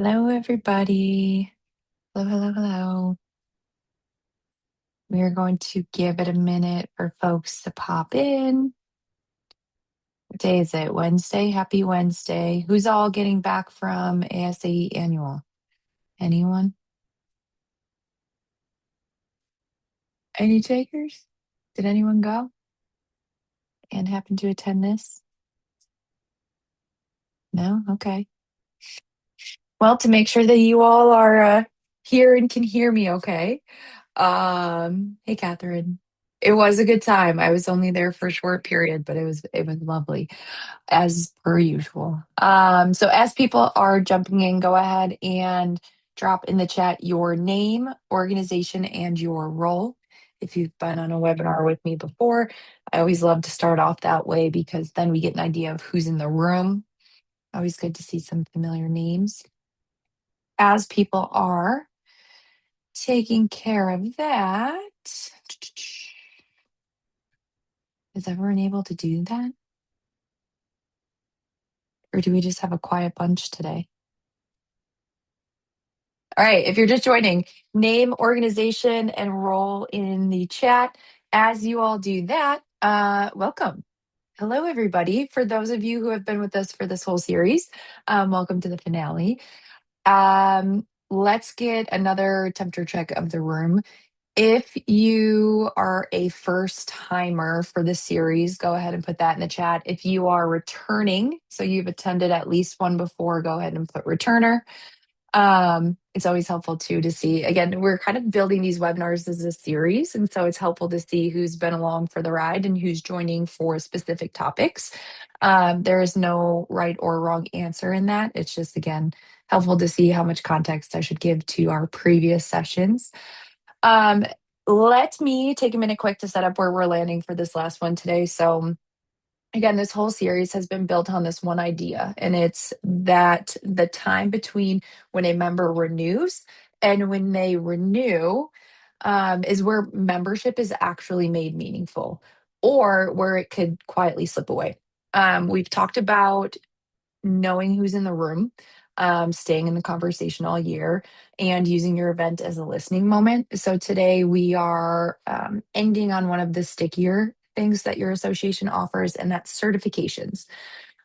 Hello, everybody. Hello, hello, hello. We are going to give it a minute for folks to pop in. What day is it? Wednesday? Happy Wednesday. Who's all getting back from ASAE Annual? Anyone? Any takers? Did anyone go and happen to attend this? No? Okay. Well, to make sure that you all are here and can hear me okay. Hey, Catherine. It was a good time. I was only there for a short period, but it was lovely, as per usual. So as people are jumping in, go ahead and drop in the chat your name, organization, and your role. If you've been on a webinar with me before, I always love to start off that way because then we get an idea of who's in the room. Always good to see some familiar names. As people are taking care of that, is everyone able to do that? Or do we just have a quiet bunch today? All right, if you're just joining, name, organization, and role in the chat. As you all do that, welcome. Hello, everybody. For those of you who have been with us for this whole series, welcome to the finale. Let's get another temperature check of the room. If you are a first timer for this series, go ahead and put that in the chat. If you are returning, so you've attended at least one before, go ahead and put returner. It's always helpful too to see. Again, we're kind of building these webinars as a series, and so it's helpful to see who's been along for the ride and who's joining for specific topics. There is no right or wrong answer in that. It's just, again, helpful to see how much context I should give to our previous sessions. Um, Let me take a minute quick to set up where we're landing for this last one today. So, again, this whole series has been built on this one idea, and it's that the time between when a member renews and when they renew is where membership is actually made meaningful or where it could quietly slip away. We've talked about knowing who's in the room, staying in the conversation all year, and using your event as a listening moment. So today we are ending on one of the stickier things that your association offers, and that's certifications.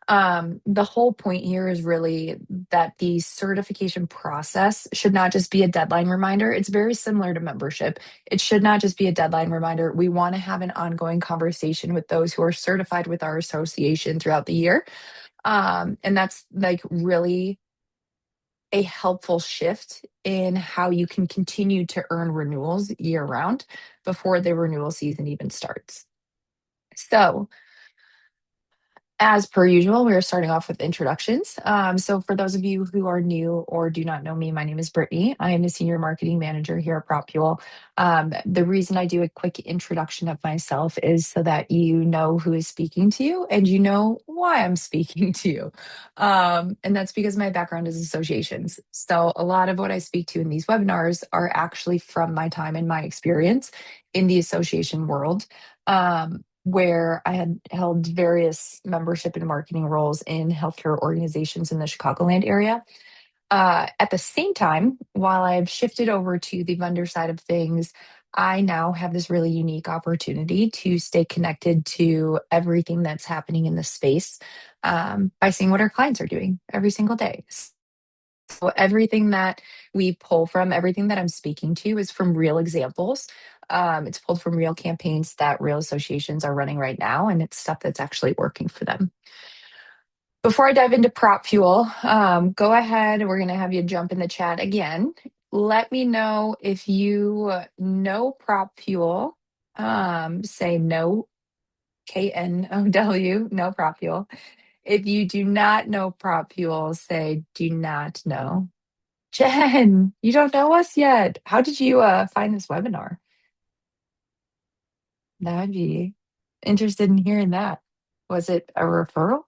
The whole point here is really that the certification process should not just be a deadline reminder. It's very similar to membership. It should not just be a deadline reminder. We want to have an ongoing conversation with those who are certified with our association throughout the year. And that's like really a helpful shift in how you can continue to earn renewals year round before the renewal season even starts. So, as per usual, we are starting off with introductions. So, for those of you who are new or do not know me, my name is Brittany. I am the Senior Marketing Manager here at PropFuel. The reason I do a quick introduction of myself is so that you know who is speaking to you and you know why I'm speaking to you. And that's because my background is associations. So, a lot of what I speak to in these webinars are actually from my time and my experience in the association world. Where I had held various membership and marketing roles in healthcare organizations in the Chicagoland area. At the same time, while I've shifted over to the vendor side of things, I now have this really unique opportunity to stay connected to everything that's happening in the space by seeing what our clients are doing every single day. So everything that we pull from, everything that I'm speaking to is from real examples. It's pulled from real campaigns that real associations are running right now, and it's stuff that's actually working for them. Before I dive into PropFuel, go ahead. We're going to have you jump in the chat again. Let me know if you know PropFuel. Say no, KNOW, no PropFuel. If you do not know PropFuel, say do not know. Jen, you don't know us yet. How did you find this webinar? That'd be interested in hearing that. Was it a referral?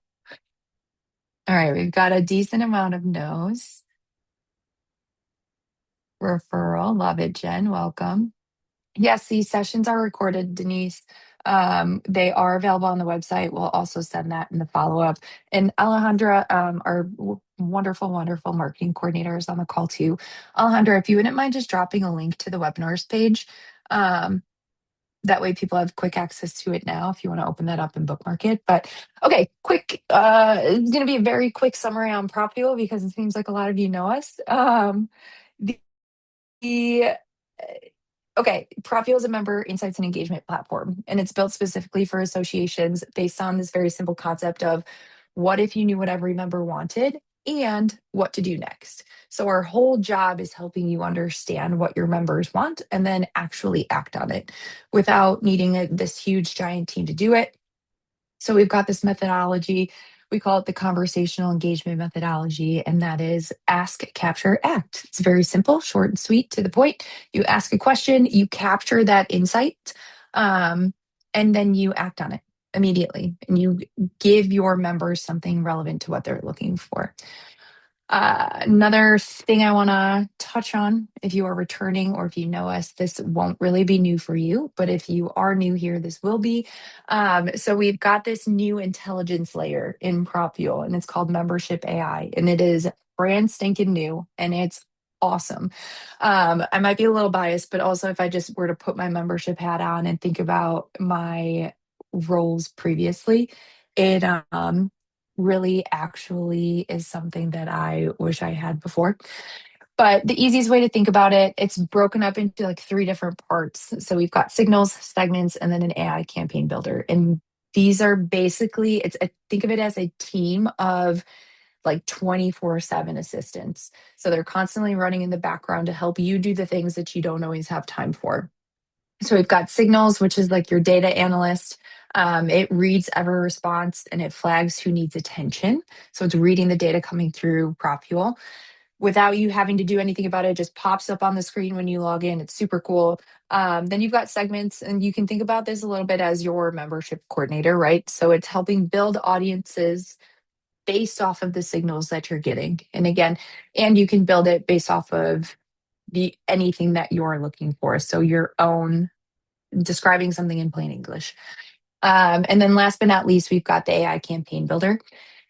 All right, we've got a decent amount of no's. Referral. Love it, Jen. Welcome. Yes, these sessions are recorded, Denise. They are available on the website. We'll also send that in the follow up. And Alejandra, our wonderful, wonderful marketing coordinator, is on the call too. Alejandra, if you wouldn't mind just dropping a link to the webinars page, um, that way people have quick access to it now if you want to open that up and bookmark it. But okay, quick, it's going to be a very quick summary on PropFuel because it seems like a lot of you know us. The Okay, PropFuel is a member insights and engagement platform, and it's built specifically for associations based on this very simple concept of what if you knew what every member wanted and what to do next. So, our whole job is helping you understand what your members want and then actually act on it without needing this huge giant team to do it. So we've got this methodology. We call it the conversational engagement methodology, and that is ask, capture, act. It's very simple, short and sweet, to the point. You ask a question, you capture that insight, um, and then you act on it immediately. And you give your members something relevant to what they're looking for. Another thing I want to touch on, if you are returning or if you know us, this won't really be new for you, but if you are new here, this will be. So we've got this new intelligence layer in PropFuel, and it's called Membership AI, and it is brand stinking new, and it's awesome. I might be a little biased, but also if I just were to put my membership hat on and think about my roles previously, it really actually is something that I wish I had before. But the easiest way to think about it, it's broken up into like three different parts. So we've got signals, segments, and then an AI campaign builder. And these are basically, think of it as a team of like 24/7 assistants. So they're constantly running in the background to help you do the things that you don't always have time for. So we've got signals, which is like your data analyst. It reads every response and it flags who needs attention. So it's reading the data coming through PropFuel without you having to do anything about it. It just pops up on the screen when you log in. It's super cool. Then you've got segments, and you can think about this a little bit as your membership coordinator, right? So it's helping build audiences based off of the signals that you're getting. And again, and you can build it based off of anything that you're looking for. So your own describing something in plain English. And then last but not least, we've got the AI campaign builder.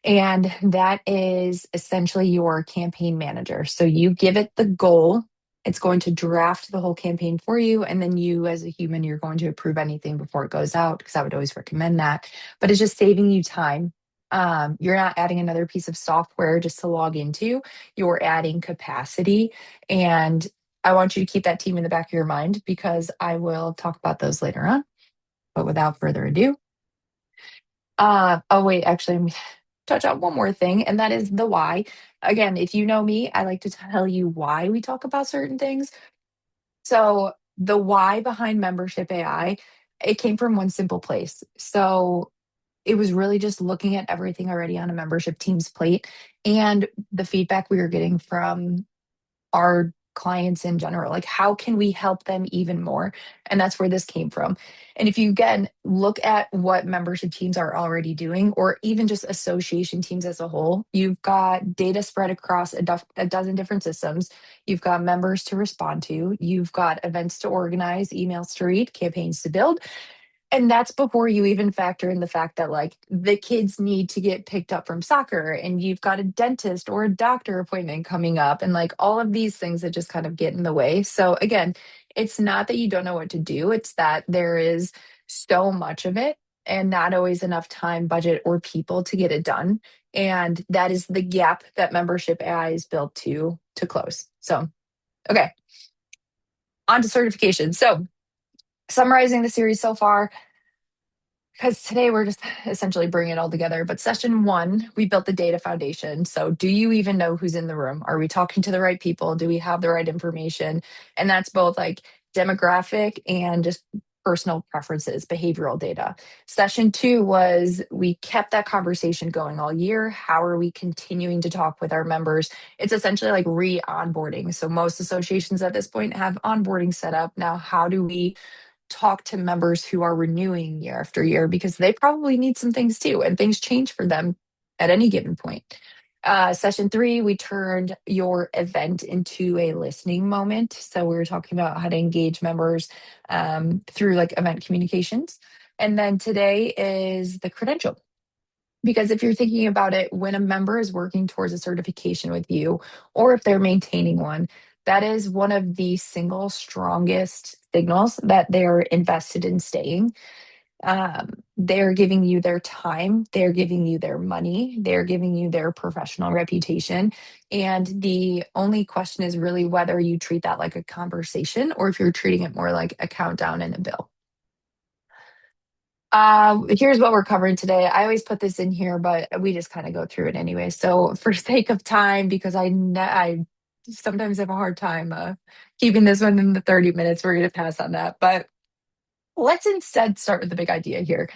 And that is essentially your campaign manager. So you give it the goal, it's going to draft the whole campaign for you. And then you, as a human, you're going to approve anything before it goes out, because I would always recommend that. But it's just saving you time. You're not adding another piece of software just to log into, you're adding capacity. And I want you to keep that team in the back of your mind because I will talk about those later on. But without further ado, oh wait, actually, I'm touch on one more thing, and that is the why. Again, if you know me, I like to tell you why we talk about certain things. So the why behind Membership AI, it came from one simple place. So it was really just looking at everything already on a membership team's plate and the feedback we were getting from our clients in general. Like, how can we help them even more? And that's where this came from. And if you again look at what membership teams are already doing, or even just association teams as a whole, you've got data spread across a dozen different systems. You've got members to respond to, you've got events to organize, emails to read, campaigns to build. And that's before you even factor in the fact that like the kids need to get picked up from soccer and you've got a dentist or a doctor appointment coming up and like all of these things that just kind of get in the way. So again, it's not that you don't know what to do, it's that there is so much of it and not always enough time, budget, or people to get it done. And that is the gap that Membership AI is built to close. So okay, on to certification. So summarizing the series so far, because today we're just essentially bringing it all together. But session one, we built the data foundation. So, do you even know who's in the room? Are we talking to the right people? Do we have the right information? And that's both like demographic and just personal preferences, behavioral data. Session two was we kept that conversation going all year. How are we continuing to talk with our members? It's essentially like re onboarding. So, most associations at this point have onboarding set up. Now, how do we talk to members who are renewing year after year because they probably need some things too, and things change for them at any given point. Session three, we turned your event into a listening moment. So we were talking about how to engage members through like event communications. And then today is the credential. Because if you're thinking about it, when a member is working towards a certification with you, or if they're maintaining one, that is one of the single strongest signals that they're invested in staying. They're giving you their time, they're giving you their money, they're giving you their professional reputation. And the only question is really whether you treat that like a conversation or if you're treating it more like a countdown and a bill. Here's what we're covering today. I always put this in here, but we just kind of go through it anyway. So, for sake of time, because I sometimes have a hard time keeping this one in the 30 minutes, we're going to pass on that. But let's instead start with the big idea here.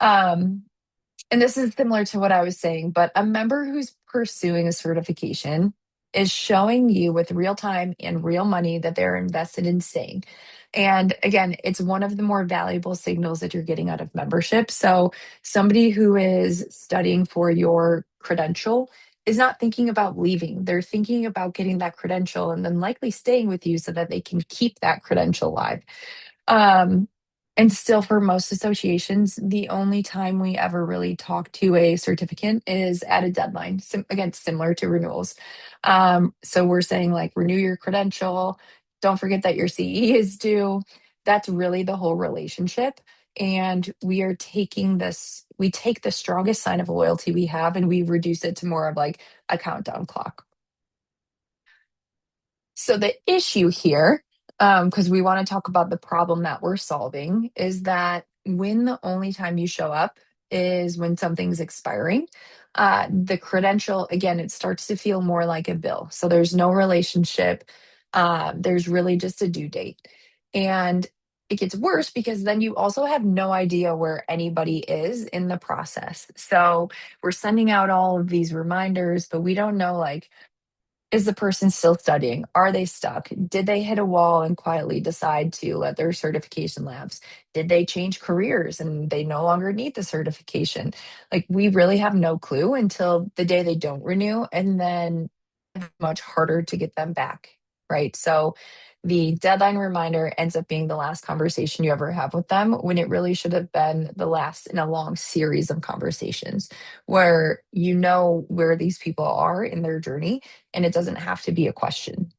Um, and this is similar to what I was saying, but a member who's pursuing a certification is showing you with real time and real money that they're invested in staying. And again, it's one of the more valuable signals that you're getting out of membership. So, somebody who is studying for your credential is not thinking about leaving. They're thinking about getting that credential and then likely staying with you so that they can keep that credential live. Um, and still, for most associations, the only time we ever really talk to a certificant is at a deadline. Again, similar to renewals. So we're saying like renew your credential. Don't forget that your CE is due. That's really the whole relationship. And we are taking this, we take the strongest sign of loyalty we have and we reduce it to more of like a countdown clock. So the issue here, because we want to talk about the problem that we're solving, is that when the only time you show up is when something's expiring, the credential, again, it starts to feel more like a bill. So there's no relationship. There's really just a due date. And it gets worse because then you also have no idea where anybody is in the process. So we're sending out all of these reminders, but we don't know like, is the person still studying? Are they stuck? Did they hit a wall and quietly decide to let their certification lapse? Did they change careers and they no longer need the certification? Like, we really have no clue until the day they don't renew, and then it's much harder to get them back, right? So, the deadline reminder ends up being the last conversation you ever have with them when it really should have been the last in a long series of conversations where you know where these people are in their journey and it doesn't have to be a question.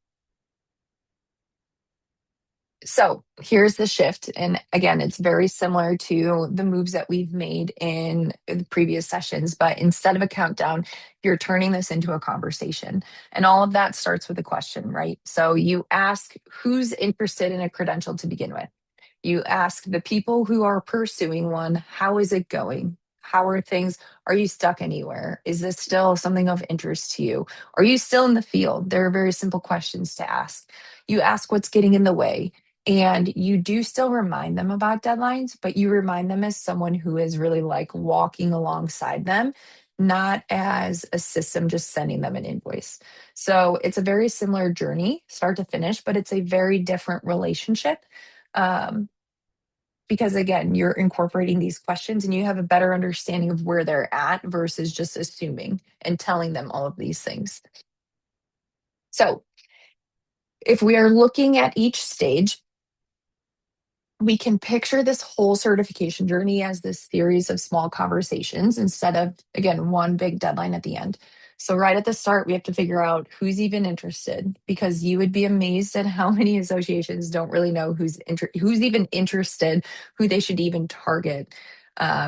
So here's the shift. And again, it's very similar to the moves that we've made in the previous sessions, but instead of a countdown, you're turning this into a conversation. And all of that starts with a question, right? So you ask who's interested in a credential to begin with. You ask the people who are pursuing one, how is it going? How are things? Are you stuck anywhere? Is this still something of interest to you? Are you still in the field? There are very simple questions to ask. You ask what's getting in the way. And you do still remind them about deadlines, but you remind them as someone who is really like walking alongside them, not as a system just sending them an invoice. So it's a very similar journey, start to finish, but it's a very different relationship. Um, because again, you're incorporating these questions and you have a better understanding of where they're at versus just assuming and telling them all of these things. So, if we are looking at each stage, we can picture this whole certification journey as this series of small conversations instead of, again, one big deadline at the end. So, right at the start, we have to figure out who's even interested because you would be amazed at how many associations don't really know who's even interested, who they should even target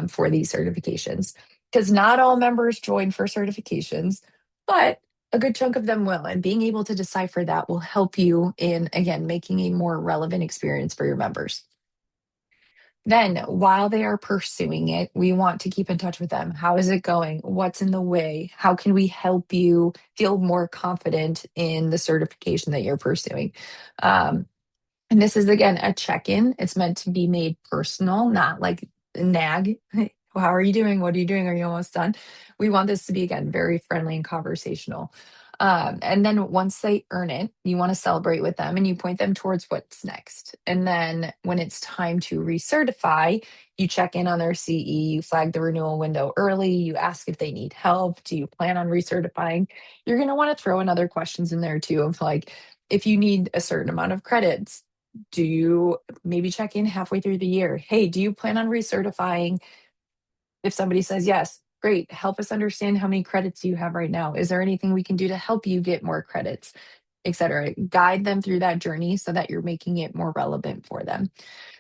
for these certifications. Because not all members join for certifications, but a good chunk of them will. And being able to decipher that will help you in, again, making a more relevant experience for your members. Then, while they are pursuing it, we want to keep in touch with them. How is it going? What's in the way? How can we help you feel more confident in the certification that you're pursuing? Um, and this is again a check-in. It's meant to be made personal, not like nag. How are you doing? What are you doing? Are you almost done? We want this to be again very friendly and conversational. And then once they earn it, you want to celebrate with them and you point them towards what's next. And then when it's time to recertify, you check in on their CE, you flag the renewal window early, you ask if they need help. Do you plan on recertifying? You're going to want to throw in other questions in there too of like, if you need a certain amount of credits, Do you maybe check in halfway through the year? Hey, do you plan on recertifying? If somebody says yes, great. Help us understand how many credits you have right now. Is there anything we can do to help you get more credits, et cetera? Guide them through that journey so that you're making it more relevant for them.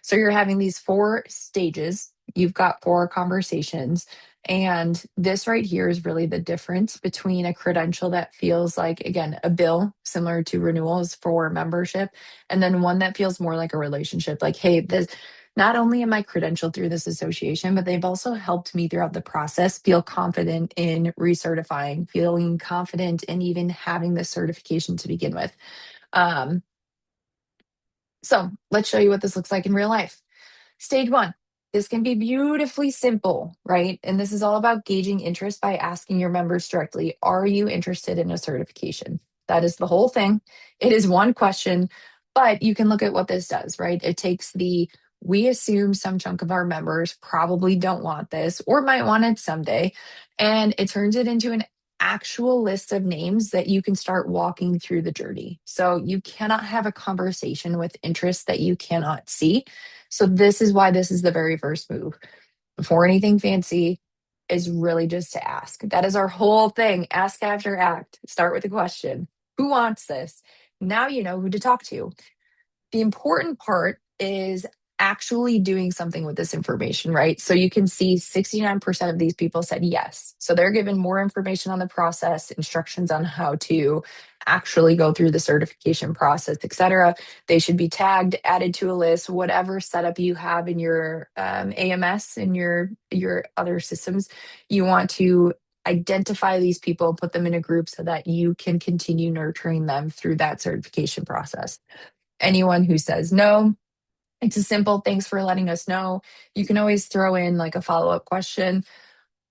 So you're having these 4 stages. You've got 4 conversations. And this right here is really the difference between a credential that feels like, again, a bill similar to renewals for membership, and then one that feels more like a relationship. Like, hey, this not only am I credentialed through this association, but they've also helped me throughout the process feel confident in recertifying, feeling confident in even having this certification to begin with. Um, so let's show you what this looks like in real life. Stage 1. This can be beautifully simple, right? And this is all about gauging interest by asking your members directly, are you interested in a certification? That is the whole thing. It is one question, but you can look at what this does, right? It takes we assume some chunk of our members probably don't want this or might want it someday, and it turns it into an actual list of names that you can start walking through the journey. So you cannot have a conversation with interests that you cannot see. So this is why this is the very first move. Before anything fancy is really just to ask. That is our whole thing. Ask after act. Start with a question. Who wants this? Now you know who to talk to. The important part is actually doing something with this information, right? So you can see 69% of these people said yes. So they're given more information on the process, instructions on how to actually go through the certification process, etc. They should be tagged, added to a list, whatever setup you have in your AMS and your other systems. You want to identify these people, put them in a group so that you can continue nurturing them through that certification process. Anyone who says no, it's a simple thanks for letting us know. You can always throw in like a follow-up question.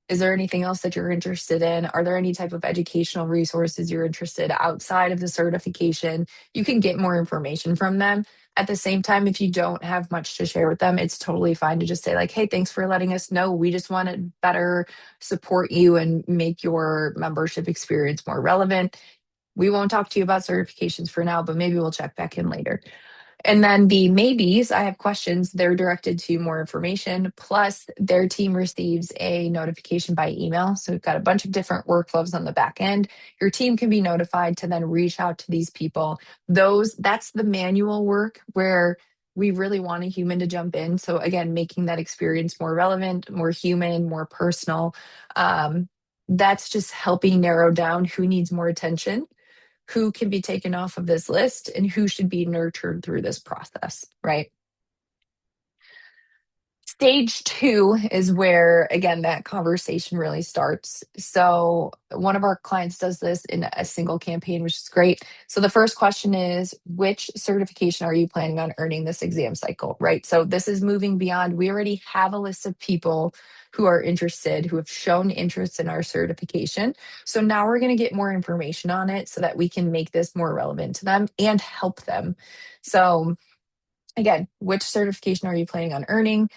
Is there anything else that you're interested in? Are there any type of educational resources you're interested outside of the certification? You can get more information from them. At the same time, if you don't have much to share with them, it's totally fine to just say like, hey, thanks for letting us know. We just want to better support you and make your membership experience more relevant. We won't talk to you about certifications for now, but maybe we'll check back in later. And then the maybes, I have questions. They're directed to more information. Plus, their team receives a notification by email. So we've got a bunch of different workflows on the back end. Your team can be notified to then reach out to these people. That's the manual work where we really want a human to jump in. So again, making that experience more relevant, more human, more personal. That's just helping narrow down who needs more attention, who can be taken off of this list, and who should be nurtured through this process, right? Stage 2 is where, again, that conversation really starts. So, one of our clients does this in a single campaign, which is great. So, the first question is, which certification are you planning on earning this exam cycle, right? So, this is moving beyond, we already have a list of people who are interested, who have shown interest in our certification. So, now we're going to get more information on it so that we can make this more relevant to them and help them. So, again, which certification are you planning on earning?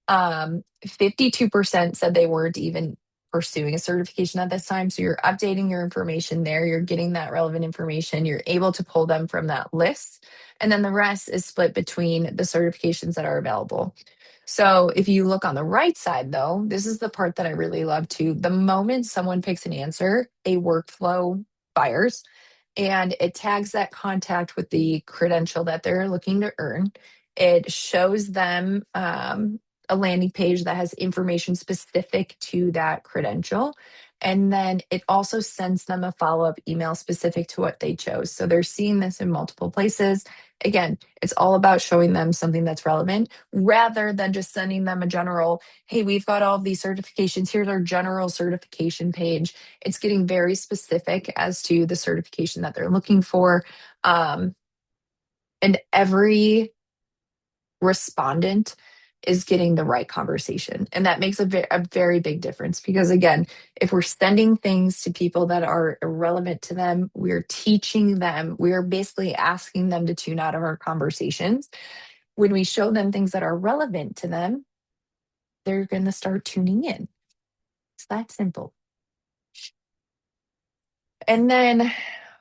52% said they weren't even pursuing a certification at this time. So you're updating your information there. You're getting that relevant information. You're able to pull them from that list. And then the rest is split between the certifications that are available. So if you look on the right side, though, this is the part that I really love too. The moment someone picks an answer, a workflow fires and it tags that contact with the credential that they're looking to earn. It shows them a landing page that has information specific to that credential. And then it also sends them a follow up email specific to what they chose. So they're seeing this in multiple places. Again, it's all about showing them something that's relevant rather than just sending them a general, hey, we've got all of these certifications. Here's our general certification page. It's getting very specific as to the certification that they're looking for. And every respondent is getting the right conversation. And that makes a very big difference because, again, if we're sending things to people that are irrelevant to them, we're teaching them, we're basically asking them to tune out of our conversations. When we show them things that are relevant to them, they're going to start tuning in. It's that simple. And then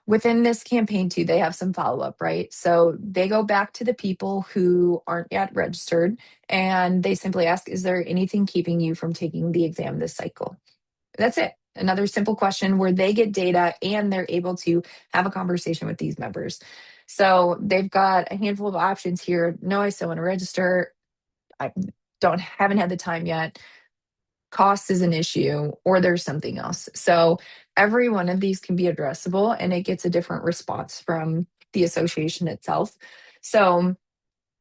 Within this campaign too, they have some follow-up, right? So they go back to the people who aren't yet registered and they simply ask, is there anything keeping you from taking the exam this cycle? That's it. Another simple question where they get data and they're able to have a conversation with these members. So they've got a handful of options here. No, I still want to register. I don't haven't had the time yet. Cost is an issue, or there's something else. So every one of these can be addressable and it gets a different response from the association itself. So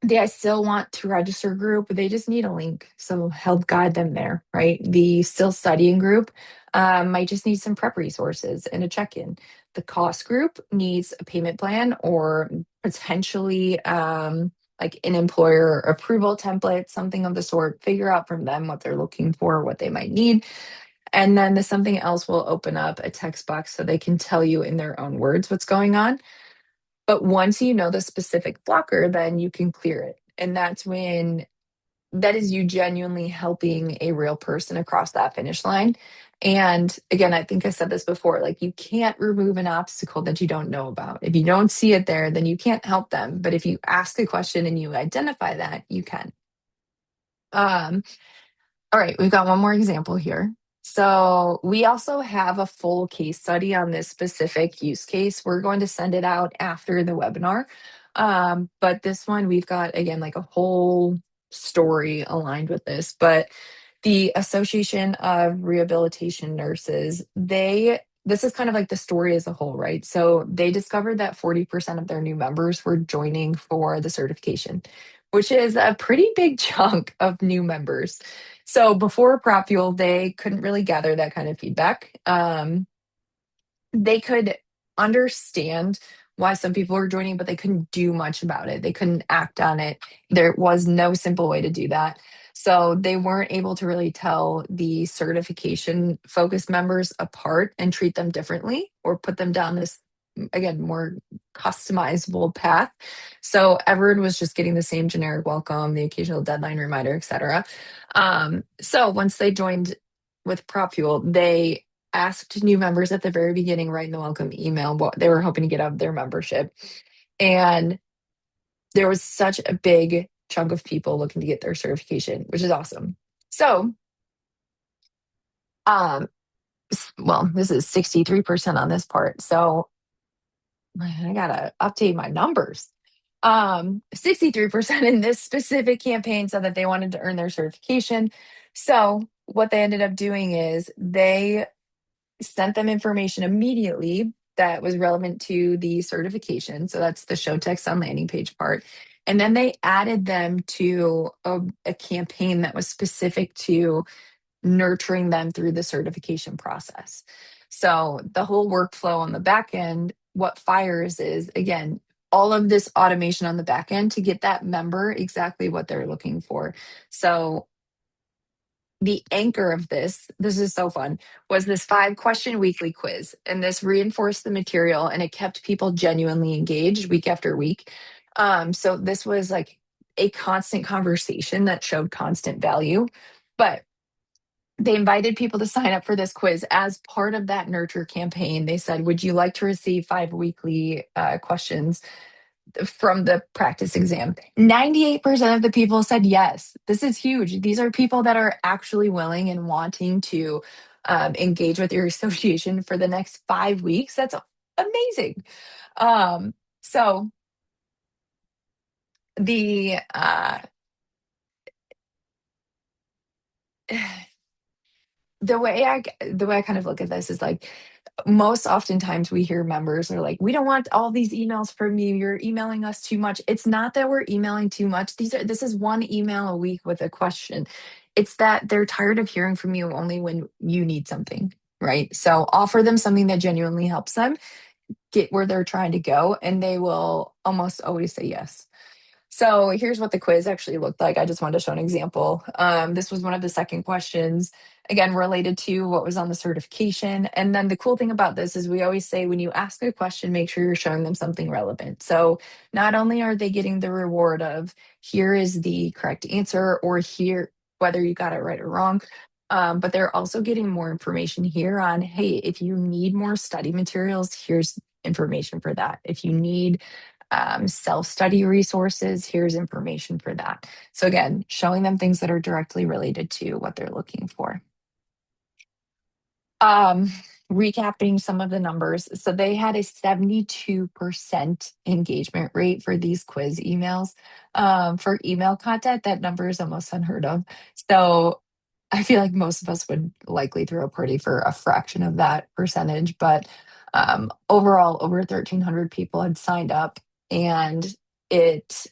they I still want to register group, they just need a link. So help guide them there, right? The still studying group might just need some prep resources and a check-in. The cost group needs a payment plan or potentially like an employer approval template, something of the sort. Figure out from them what they're looking for, what they might need. And then the something else will open up a text box so they can tell you in their own words what's going on. But once you know the specific blocker, then you can clear it. And that's when that is you genuinely helping a real person across that finish line. And again, I think I said this before, like you can't remove an obstacle that you don't know about. If you don't see it there, then you can't help them. But if you ask a question and you identify that, you can. Um, all right, we've got one more example here. So we also have a full case study on this specific use case. We're going to send it out after the webinar. But this one, we've got, again, like a whole story aligned with this. But the Association of Rehabilitation Nurses, this is kind of like the story as a whole, right? So they discovered that 40% of their new members were joining for the certification, which is a pretty big chunk of new members. So before Prop Fuel, they couldn't really gather that kind of feedback. They could understand why some people were joining, but they couldn't do much about it. They couldn't act on it. There was no simple way to do that. So they weren't able to really tell the certification focused members apart and treat them differently or put them down this, again, more customizable path. So everyone was just getting the same generic welcome, the occasional deadline reminder, etc. So once they joined with Prop Fuel, they asked new members at the very beginning, right in the welcome email, what they were hoping to get out of their membership. And there was such a big chunk of people looking to get their certification, which is awesome. So, um, well, this is 63% on this part. So I gotta update my numbers. 63% in this specific campaign said that they wanted to earn their certification. So what they ended up doing is they sent them information immediately that was relevant to the certification. So that's the show text on landing page part. And then they added them to a campaign that was specific to nurturing them through the certification process. So the whole workflow on the back end, what fires is, again, all of this automation on the back end to get that member exactly what they're looking for. So the anchor of this is so fun, was this 5-question weekly quiz. And this reinforced the material and it kept people genuinely engaged week after week. So this was like a constant conversation that showed constant value. But they invited people to sign up for this quiz as part of that nurture campaign. They said, would you like to receive 5 weekly questions from the practice exam? 98% of the people said yes. This is huge. These are people that are actually willing and wanting to engage with your association for the next 5 weeks. That's amazing. So the the way I kind of look at this is like most oftentimes we hear members are like, we don't want all these emails from you. You're emailing us too much. It's not that we're emailing too much. This is one email a week with a question. It's that they're tired of hearing from you only when you need something, right? So offer them something that genuinely helps them get where they're trying to go, and they will almost always say yes. So here's what the quiz actually looked like. I just wanted to show an example. This was one of the second questions, again, related to what was on the certification. And then the cool thing about this is we always say when you ask a question, make sure you're showing them something relevant. So not only are they getting the reward of here is the correct answer or here, whether you got it right or wrong, But they're also getting more information here on, hey, if you need more study materials, here's information for that. If you need self study resources, here's information for that. So, again, showing them things that are directly related to what they're looking for. Um, Recapping some of the numbers. So they had a 72% engagement rate for these quiz emails. For email content, that number is almost unheard of. So I feel like most of us would likely throw a party for a fraction of that percentage. But overall, over 1,300 people had signed up, and it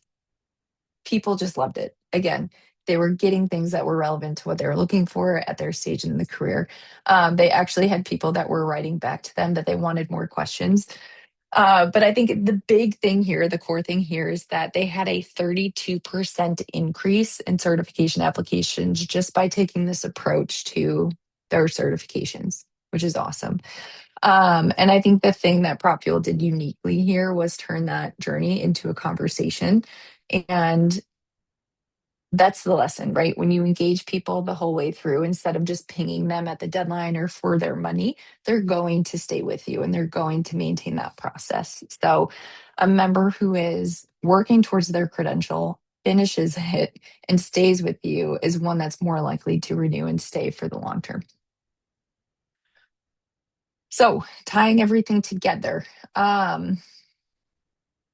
people just loved it. Again, they were getting things that were relevant to what they were looking for at their stage in the career. They actually had people that were writing back to them that they wanted more questions. But I think the big thing here, the core thing here, is that they had a 32% increase in certification applications just by taking this approach to their certifications, which is awesome. And I think the thing that PropFuel did uniquely here was turn that journey into a conversation. And that's the lesson, right? When you engage people the whole way through, instead of just pinging them at the deadline or for their money, they're going to stay with you and they're going to maintain that process. So, a member who is working towards their credential, finishes it, and stays with you is one that's more likely to renew and stay for the long term. So, tying everything together,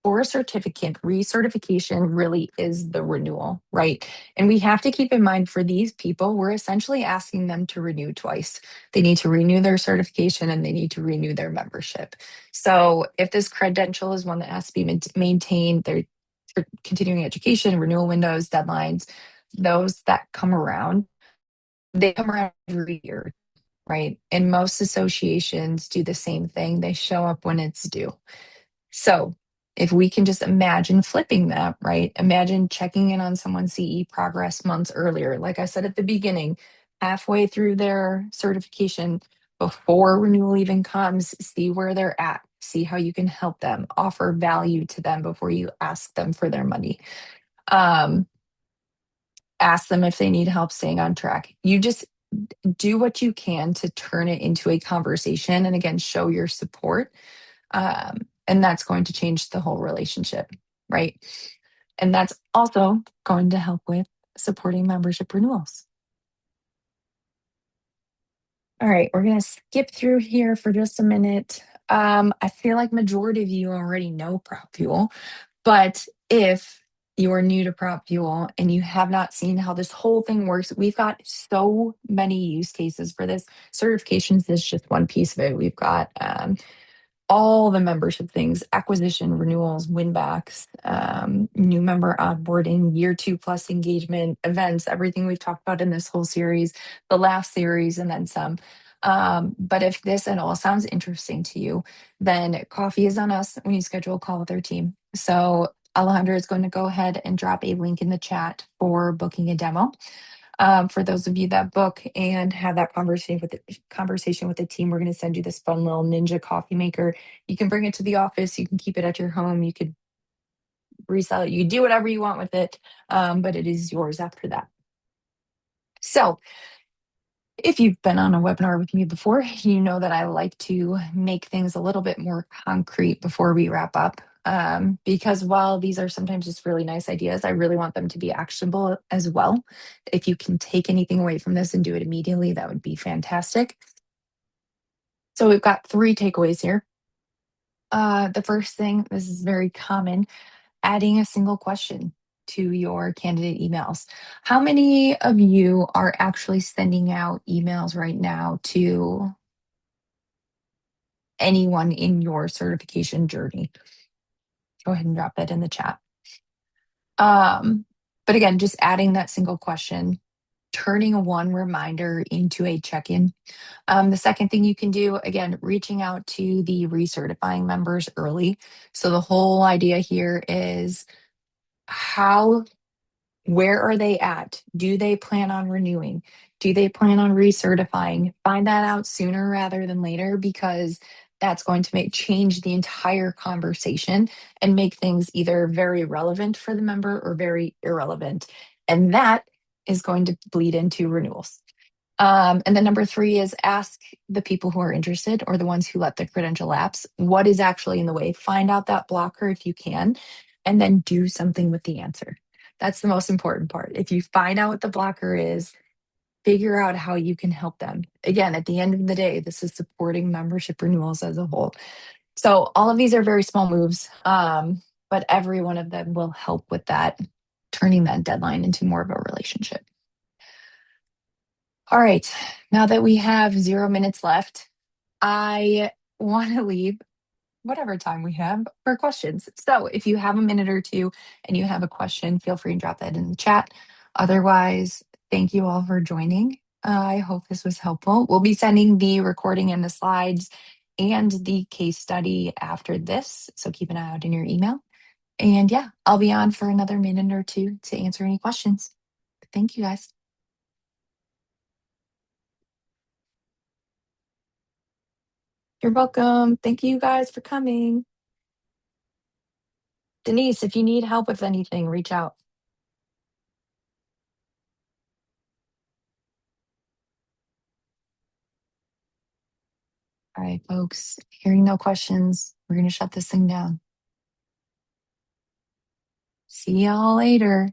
for a certificate, recertification really is the renewal, right? And we have to keep in mind for these people, we're essentially asking them to renew twice. They need to renew their certification and they need to renew their membership. So if this credential is one that has to be maintained, their continuing education, renewal windows, deadlines, those that come around, they come around every year, right? And most associations do the same thing. They show up when it's due. So if we can just imagine flipping that, right? Imagine checking in on someone's CE progress months earlier. Like I said at the beginning, halfway through their certification, before renewal even comes, see where they're at, see how you can help them, offer value to them before you ask them for their money. Um, Ask them if they need help staying on track. You just do what you can to turn it into a conversation and again, show your support, and that's going to change the whole relationship, right? And that's also going to help with supporting membership renewals. All right, we're going to skip through here for just a minute. I feel like majority of you already know PropFuel, but if you are new to PropFuel and you have not seen how this whole thing works, we've got so many use cases for this. Certifications is just one piece of it. We've got all the membership things, acquisition, renewals, winbacks, new member onboarding, year 2+ engagement, events, everything we've talked about in this whole series, the last series, and then some. But if this at all sounds interesting to you, then coffee is on us when you schedule a call with our team. So Alejandra is going to go ahead and drop a link in the chat for booking a demo. For those of you that book and have that conversation with the team, we're going to send you this fun little Ninja coffee maker. You can bring it to the office. You can keep it at your home. You could resell it. You can do whatever you want with it, but it is yours after that. So if you've been on a webinar with me before, you know that I like to make things a little bit more concrete before we wrap up. Because while these are sometimes just really nice ideas, I really want them to be actionable as well. If you can take anything away from this and do it immediately, that would be fantastic. So we've got 3 takeaways here. The first thing, this is very common, adding a single question to your candidate emails. How many of you are actually sending out emails right now to anyone in your certification journey? Go ahead and drop that in the chat. But again, just adding that single question, turning a one reminder into a check-in. The second thing you can do, again, reaching out to the recertifying members early. So the whole idea here is where are they at? Do they plan on renewing? Do they plan on recertifying? Find that out sooner rather than later, because that's going to change the entire conversation and make things either very relevant for the member or very irrelevant. And that is going to bleed into renewals. And then number three is ask the people who are interested or the ones who let the credential lapse what is actually in the way. Find out that blocker if you can, and then do something with the answer. That's the most important part. If you find out what the blocker is, figure out how you can help them. Again, at the end of the day, this is supporting membership renewals as a whole. So all of these are very small moves, but every one of them will help with that, turning that deadline into more of a relationship. All right, now that we have 0 minutes left, I want to leave whatever time we have for questions. So if you have a minute or two and you have a question, feel free to drop that in the chat. Otherwise, thank you all for joining. I hope this was helpful. We'll be sending the recording and the slides and the case study after this. So keep an eye out in your email. And yeah, I'll be on for another minute or two to answer any questions. Thank you guys. You're welcome. Thank you guys for coming. Denise, if you need help with anything, reach out. All right, folks, hearing no questions, we're going to shut this thing down. See y'all later.